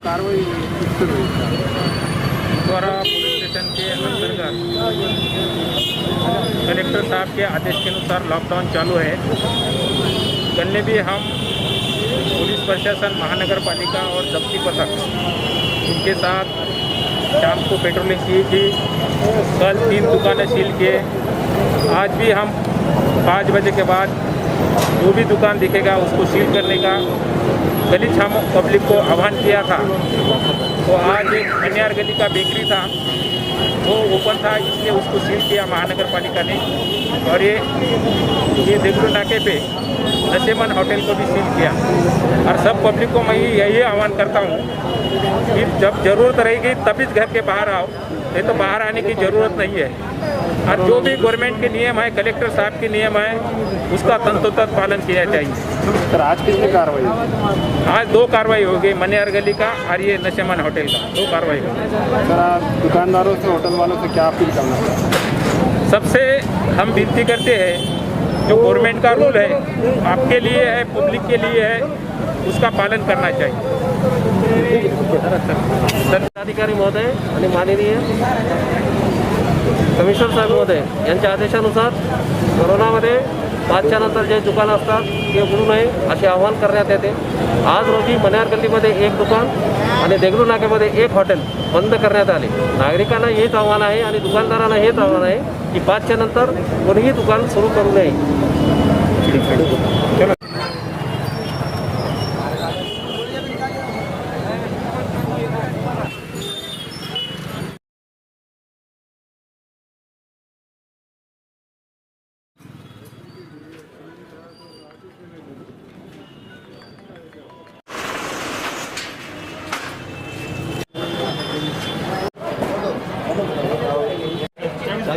कार्रवाई द्वारा police station के अंतर्गत कलेक्टर साहब के आदेश के अनुसार लॉकडाउन चालू है। कल भी हम पुलिस प्रशासन, महानगर पालिका और जब्ती पथक इनके साथ शाम को पेट्रोलिंग की थी। कल 3 दुकानें सील किए। आज भी हम 5 बजे के बाद जो भी दुकान दिखेगा उसको सील करने का गली छाम पब्लिक को आह्वान किया था। तो आज एक मनियार गली का बेकरी था, वो ओपन था, इसलिए उसको सील किया महानगर पालिका ने। और ये देगलू नाके पे नशेमन होटल को भी सील किया। और सब पब्लिक को मैं यही आह्वान करता हूँ कि जब ज़रूरत रहेगी तभी घर के बाहर आओ, नहीं तो बाहर आने की ज़रूरत नहीं है। और जो भी गवर्नमेंट के नियम है, कलेक्टर साहब के नियम है, उसका तंतोतः पालन किया चाहिए। सर आज कितनी कार्रवाई हुई? आज 2 कार्रवाई हो गई, मनियार गली का और ये नशेमन होटल का 2 कार्रवाई हो गई। सर आप दुकानदारों से, होटल वालों से क्या अपील करना चाहते हैं? सबसे हम विनती करते हैं, जो गवर्नमेंट का रूल है आपके लिए है, पब्लिक के लिए है, उसका पालन करना चाहिए। अधिकारी महोदय आणि माननीय कमिशनर साहेब महोदय यांच्या आदेशानुसार कोरोनामध्ये 5च्या नंतर जे दुकानं असतात ते उघडू नये असे आवाहन करण्यात येते। आज रोजी मनियार गल्लीमध्ये 1 दुकान आणि देगलू नाक्यामध्ये 1 हॉटेल बंद करण्यात आले। नागरिकांना हेच आव्हान आहे आणि दुकानदारांना हेच आव्हान आहे की 5च्या नंतर कोणीही दुकान सुरू करू नये।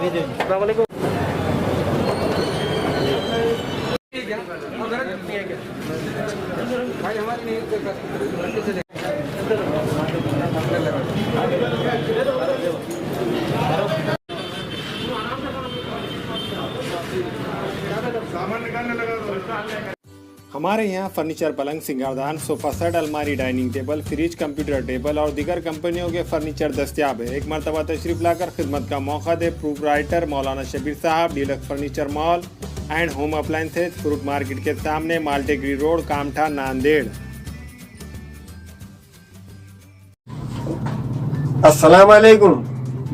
अस्सलामुअलैकुम। हमारे यहाँ फर्नीचर, पलंग, सिंगारदान, सोफा सेट, अलमारी, dining table, fridge, computer table और दीगर कंपनियों के फर्नीचर दस्तियाब है। एक मरतबा तशरीफ लाकर खिदमत का मौका दे। प्रोप्राइटर मौलाना शबीर साहब, deluxe furniture mall and home appliances, fruit market के सामने, माल्टेगरी रोड, कामठा, नांदेड़। अस्सलाम वालेकुम,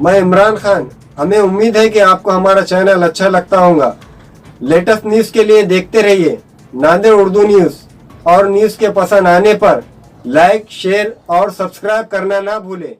मैं इमरान खान। हमें उम्मीद है कि आपको हमारा चैनल अच्छा लगता होगा। लेटेस्ट न्यूज़ के लिए देखते रहिए नांदेड़ उर्दू न्यूज़, और न्यूज़ के पसंद आने पर लाइक, शेयर और सब्सक्राइब करना ना भूलें।